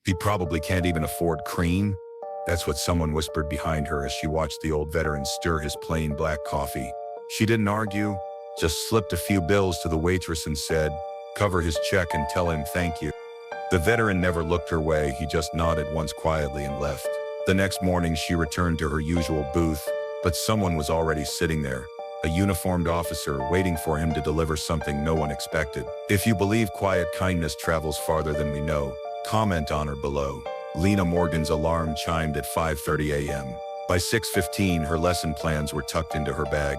He probably can't even afford cream. That's what someone whispered behind her as she watched the old veteran stir his plain black coffee. She didn't argue, just slipped a few bills to the waitress and said, "Cover his check and tell him thank you." The veteran never looked her way, he just nodded once quietly and left. The next morning she returned to her usual booth, but someone was already sitting there. A uniformed officer waiting for him to deliver something no one expected. If you believe quiet kindness travels farther than we know, comment on or below. Lena Morgan's alarm chimed at 5:30 a.m. By 6:15 her lesson plans were tucked into her bag.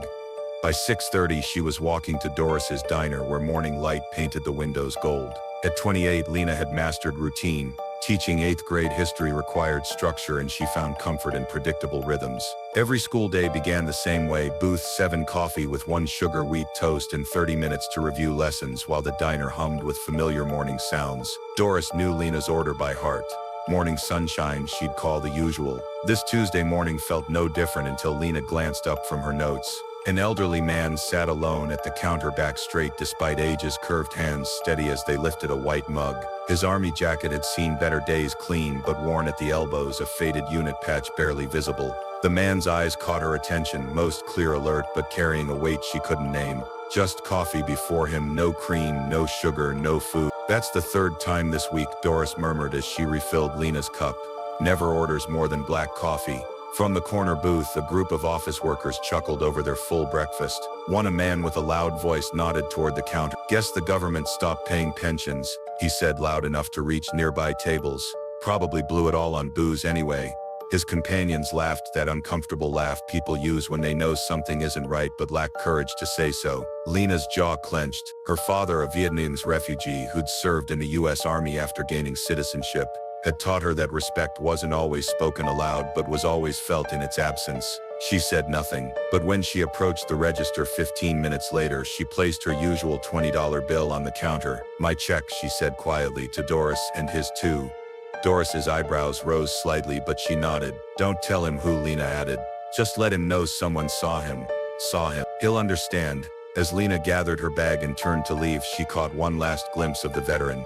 By 6:30 she was walking to Doris's diner where morning light painted the windows gold. At 28 Lena had mastered routine. Teaching 8th grade history required structure and she found comfort in predictable rhythms. Every school day began the same way, booth 7 coffee with 1 sugar wheat toast and 30 minutes to review lessons while the diner hummed with familiar morning sounds. Doris knew Lena's order by heart. Morning sunshine, she'd call the usual. This Tuesday morning felt no different until Lena glanced up from her notes. An elderly man sat alone at the counter, back straight despite age's curved hands steady as they lifted a white mug. His army jacket had seen better days, clean but worn at the elbows, a faded unit patch barely visible. The man's eyes caught her attention, most clear, alert, but carrying a weight she couldn't name. Just coffee before him, no cream, no sugar, no food. "That's the 3rd time this week," Doris murmured as she refilled Lena's cup. "Never orders more than black coffee." From the corner booth, a group of office workers chuckled over their full breakfast. A man with a loud voice nodded toward the counter. "Guess the government stopped paying pensions," he said loud enough to reach nearby tables. "Probably blew it all on booze anyway." His companions laughed, that uncomfortable laugh people use when they know something isn't right but lack courage to say so. Lena's jaw clenched. Her father, a Vietnamese refugee who'd served in the U.S. Army after gaining citizenship, had taught her that respect wasn't always spoken aloud but was always felt in its absence. She said nothing, but when she approached the register 15 minutes later, she placed her usual $20 bill on the counter. "My check," she said quietly to Doris, "and his too." Doris's eyebrows rose slightly, but she nodded. "Don't tell him who," Lena added. "Just let him know someone saw him. He'll understand." As Lena gathered her bag and turned to leave, she caught one last glimpse of the veteran.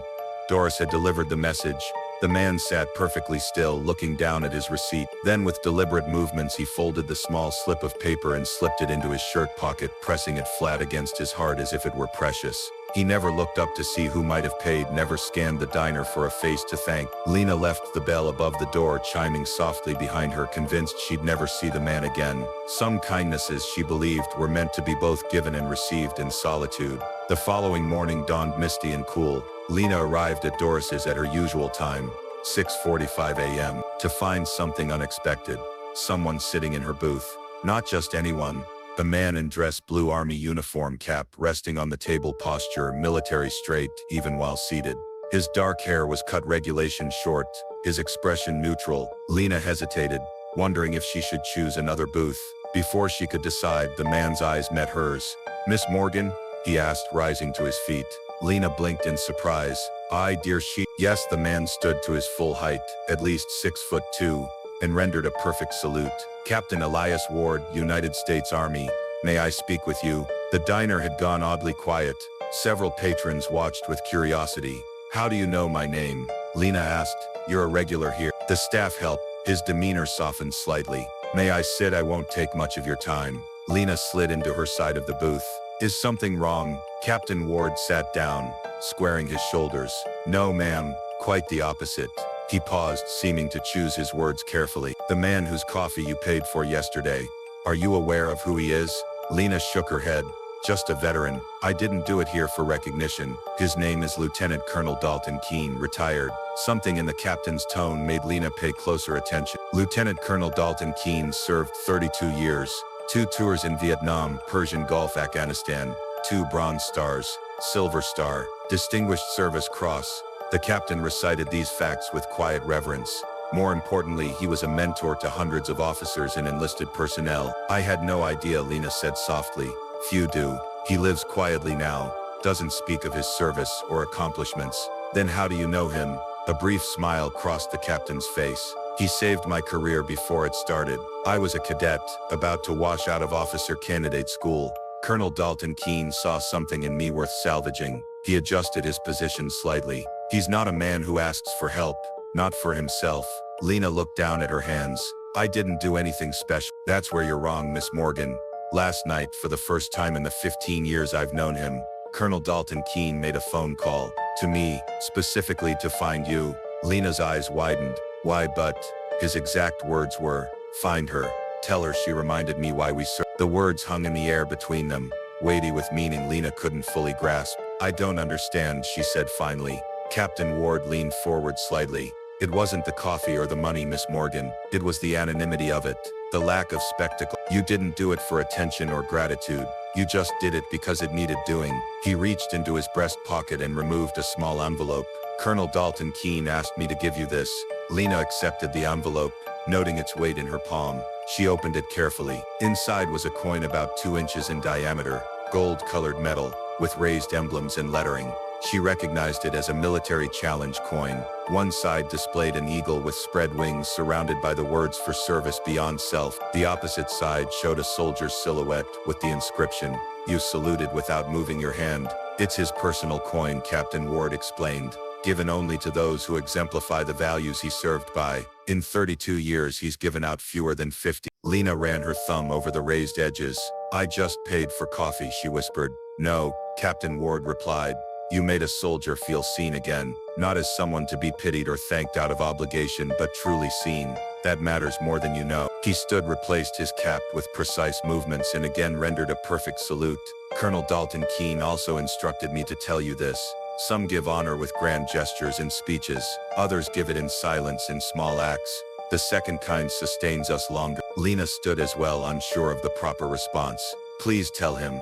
Doris had delivered the message. The man sat perfectly still, looking down at his receipt. Then with deliberate movements he folded the small slip of paper and slipped it into his shirt pocket, pressing it flat against his heart as if it were precious. He never looked up to see who might have paid, never scanned the diner for a face to thank. Lena left the bell above the door chiming softly behind her, convinced she'd never see the man again. Some kindnesses, she believed, were meant to be both given and received in solitude. The following morning dawned misty and cool. Lena arrived at Doris's at her usual time, 6:45 a.m., to find something unexpected. Someone sitting in her booth. Not just anyone. A man in dress blue army uniform, cap resting on the table, posture military straight even while seated. His dark hair was cut regulation short, his expression neutral. Lena hesitated, wondering if she should choose another booth. Before she could decide, the man's eyes met hers. "Miss Morgan?" he asked, rising to his feet. Lena blinked in surprise. "Aye, dear she." Yes, the man stood to his full height, at least 6'2", and rendered a perfect salute. "Captain Elias Ward, United States Army. May I speak with you?" The diner had gone oddly quiet. Several patrons watched with curiosity. "How do you know my name?" Lena asked. "You're a regular here." The staff helped. His demeanor softened slightly. "May I sit? I won't take much of your time." Lena slid into her side of the booth. "Is something wrong?" Captain Ward sat down, squaring his shoulders. "No, ma'am, quite the opposite." He paused, seeming to choose his words carefully. "The man whose coffee you paid for yesterday. Are you aware of who he is?" Lena shook her head. "Just a veteran. I didn't do it here for recognition. His name is Lieutenant Colonel Dalton Keene, retired." Something in the captain's tone made Lena pay closer attention. Lieutenant Colonel Dalton Keene served 32 years. 2 tours in Vietnam, Persian Gulf, Afghanistan. 2 Bronze Stars, Silver Star, Distinguished Service Cross. The captain recited these facts with quiet reverence. More importantly, he was a mentor to hundreds of officers and enlisted personnel. "I had no idea," Lena said softly. "Few do. He lives quietly now, doesn't speak of his service or accomplishments." "Then how do you know him?" A brief smile crossed the captain's face. "He saved my career before it started. I was a cadet, about to wash out of officer candidate school. Colonel Dalton Keene saw something in me worth salvaging." He adjusted his position slightly. "He's not a man who asks for help. Not for himself. Lena looked down at her hands. I didn't do anything special. That's where you're wrong, Miss Morgan. Last night, for the first time in the 15 years I've known him, Colonel Dalton Keene made a phone call. To me, specifically to find you. Lena's eyes widened. Why but? His exact words were, find her. Tell her she reminded me why we served. The words hung in the air between them, weighty with meaning Lena couldn't fully grasp. I don't understand, she said finally. Captain Ward leaned forward slightly. It wasn't the coffee or the money, Miss Morgan. It was the anonymity of it, the lack of spectacle. You didn't do it for attention or gratitude. You just did it because it needed doing. He reached into his breast pocket and removed a small envelope. Colonel Dalton Keene asked me to give you this. Lena accepted the envelope, noting its weight in her palm. She opened it carefully. Inside was a coin about 2 inches in diameter, gold-colored metal, with raised emblems and lettering. She recognized it as a military challenge coin. One side displayed an eagle with spread wings surrounded by the words for service beyond self. The opposite side showed a soldier's silhouette with the inscription, you saluted without moving your hand. It's his personal coin, Captain Ward explained, given only to those who exemplify the values he served by. In 32 years he's given out fewer than 50. Lena ran her thumb over the raised edges. I just paid for coffee, she whispered. No, Captain Ward replied. You made a soldier feel seen again, not as someone to be pitied or thanked out of obligation, but truly seen. That matters more than you know. He stood, replaced his cap with precise movements, and again rendered a perfect salute. Colonel Dalton Keene also instructed me to tell you this. Some give honor with grand gestures and speeches. Others give it in silence in small acts. The second kind sustains us longer. Lena stood as well, unsure of the proper response. Please tell him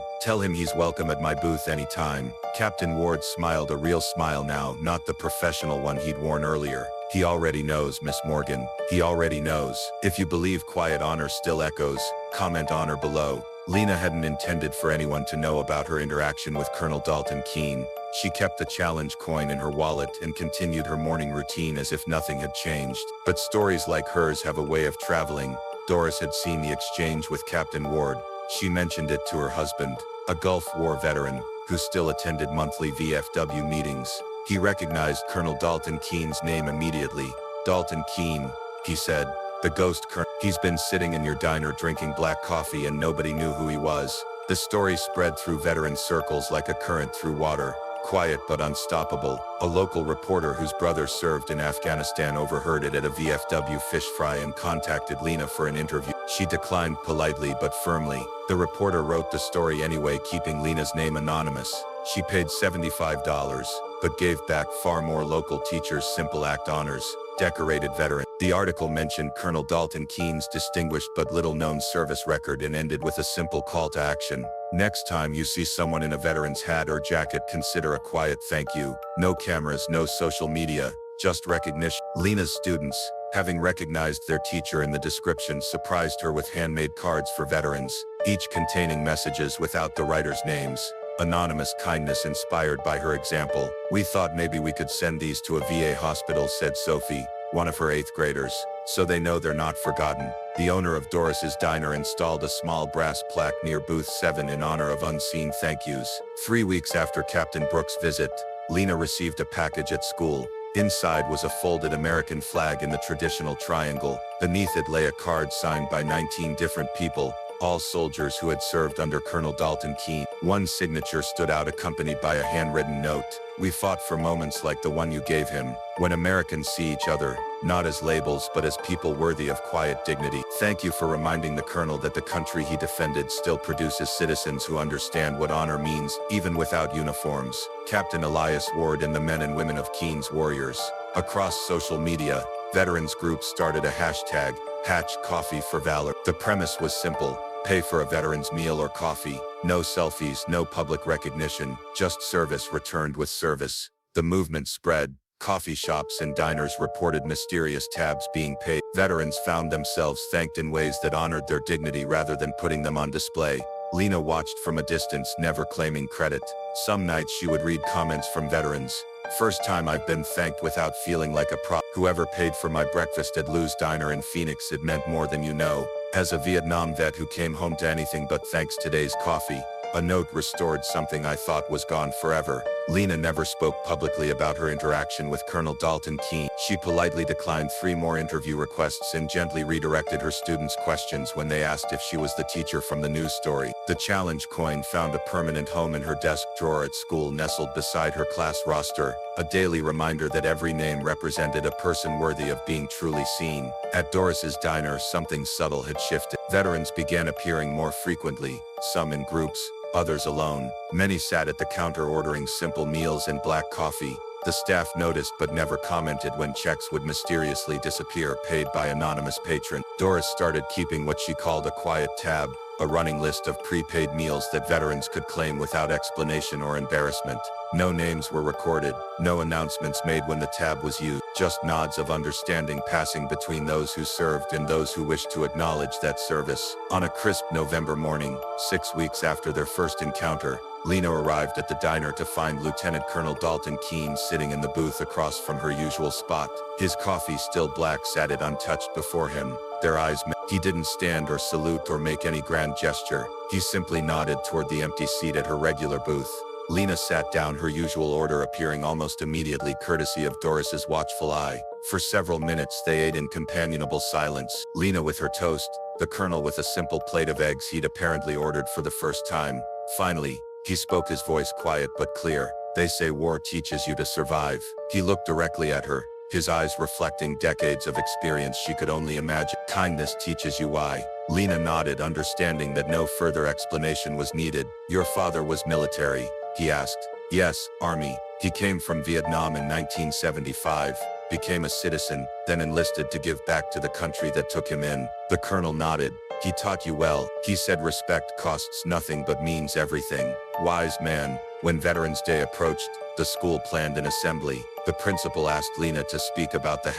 he's welcome at my booth anytime. Captain Ward smiled, a real smile now, not the professional one he'd worn earlier. He already knows, Miss Morgan. He already knows. If you believe quiet honor still echoes, comment honor below. Lena hadn't intended for anyone to know about her interaction with Colonel Dalton Keene. She kept the challenge coin in her wallet and continued her morning routine as if nothing had changed. But stories like hers have a way of traveling. Doris had seen the exchange with Captain Ward. She mentioned it to her husband, a Gulf War veteran, who still attended monthly VFW meetings. He recognized Colonel Dalton Keene's name immediately. Dalton Keene, he said, the ghost colonel. He's been sitting in your diner drinking black coffee and nobody knew who he was. The story spread through veteran circles like a current through water. Quiet but unstoppable. A local reporter whose brother served in Afghanistan overheard it at a VFW fish fry and contacted Lena for an interview. She declined politely but firmly. The reporter wrote the story anyway, keeping Lena's name anonymous. She paid $75, but gave back far more. Local teachers' simple act honors, decorated veteran. The article mentioned Colonel Dalton Keene's distinguished but little-known service record and ended with a simple call to action. Next time you see someone in a veteran's hat or jacket, consider a quiet thank you. No cameras, no social media, just recognition. Lena's students, having recognized their teacher in the description, surprised her with handmade cards for veterans, each containing messages without the writers' names. Anonymous kindness inspired by her example. We thought maybe we could send these to a VA hospital, said Sophie, one of her 8th graders, so they know they're not forgotten. The owner of Doris's diner installed a small brass plaque near booth 7 in honor of unseen thank yous. 3 weeks after Captain Brooks' visit, Lena received a package at school. Inside was a folded American flag in the traditional triangle. Beneath it lay a card signed by 19 different people, all soldiers who had served under Colonel Dalton Keene. One signature stood out, accompanied by a handwritten note. We fought for moments like the one you gave him, when Americans see each other, not as labels but as people worthy of quiet dignity. Thank you for reminding the Colonel that the country he defended still produces citizens who understand what honor means, even without uniforms. Captain Elias Ward and the men and women of Keene's Warriors. Across social media, veterans groups started a hashtag, #HatchCoffeeForValor. The premise was simple. Pay for a veteran's meal or coffee. No selfies, no public recognition, just service returned with service. The movement spread. Coffee shops and diners reported mysterious tabs being paid. Veterans found themselves thanked in ways that honored their dignity rather than putting them on display. Lena watched from a distance, never claiming credit. Some nights she would read comments from veterans. First time I've been thanked without feeling like a prop. Whoever paid for my breakfast at Lou's Diner in Phoenix, it meant more than you know. As a Vietnam vet who came home to anything but thanks today's coffee, a note restored something I thought was gone forever. Lena never spoke publicly about her interaction with Colonel Dalton Keene. She politely declined 3 more interview requests and gently redirected her students' questions when they asked if she was the teacher from the news story. The challenge coin found a permanent home in her desk drawer at school, nestled beside her class roster, a daily reminder that every name represented a person worthy of being truly seen. At Doris's diner, something subtle had shifted. Veterans began appearing more frequently, some in groups, others alone. Many sat at the counter ordering simple meals and black coffee. The staff noticed but never commented when checks would mysteriously disappear, paid by anonymous patron. Doris started keeping what she called a quiet tab, a running list of prepaid meals that veterans could claim without explanation or embarrassment. No names were recorded, no announcements made when the tab was used, just nods of understanding passing between those who served and those who wished to acknowledge that service. On a crisp November morning, 6 weeks after their first encounter, Lena arrived at the diner to find Lieutenant Colonel Dalton Keene sitting in the booth across from her usual spot. His coffee, still black, sat it untouched before him. Their eyes met. He didn't stand or salute or make any grand gesture. He simply nodded toward the empty seat at her regular booth. Lena sat down, her usual order appearing almost immediately, courtesy of Doris's watchful eye. For several minutes they ate in companionable silence, Lena with her toast, the Colonel with a simple plate of eggs he'd apparently ordered for the first time. Finally, he spoke, his voice quiet but clear. "They say war teaches you to survive." He looked directly at her, his eyes reflecting decades of experience she could only imagine. "Kindness teaches you why." Lena nodded, understanding that no further explanation was needed. "Your father was military?" he asked. "Yes, Army. He came from Vietnam in 1975, became a citizen, then enlisted to give back to the country that took him in." The Colonel nodded. "He taught you well." He said, "Respect costs nothing but means everything." Wise man. When Veterans Day approached, the school planned an assembly. The principal asked Lena to speak about the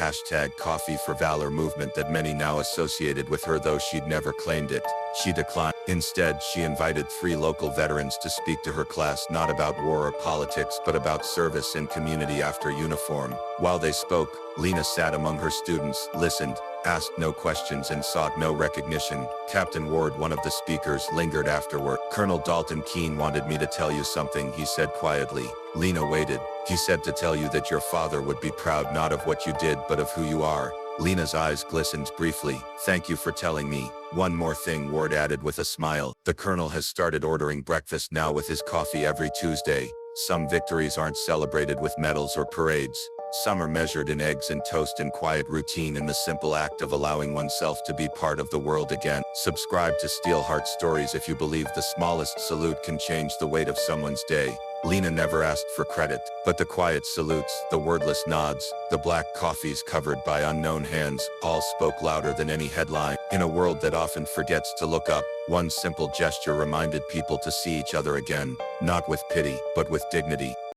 #Coffee for Valor movement that many now associated with her, though she'd never claimed it. She declined. Instead, she invited 3 local veterans to speak to her class, not about war or politics, but about service and community after uniform. While they spoke, Lena sat among her students, listened, asked no questions, and sought no recognition. Captain Ward, one of the speakers, lingered afterward. "Colonel Dalton Keene wanted me to tell you something," he said quietly. Lena waited. "He said to tell you that your father would be proud not of what you did but of who you are." Lena's eyes glistened briefly. "Thank you for telling me." "One more thing," Ward added with a smile. "The Colonel has started ordering breakfast now with his coffee every Tuesday. Some victories aren't celebrated with medals or parades. Some are measured in eggs and toast and quiet routine, in the simple act of allowing oneself to be part of the world again." Subscribe to Steelheart Stories if you believe the smallest salute can change the weight of someone's day. Lena never asked for credit, but the quiet salutes, the wordless nods, the black coffees covered by unknown hands, all spoke louder than any headline. In a world that often forgets to look up, one simple gesture reminded people to see each other again, not with pity, but with dignity.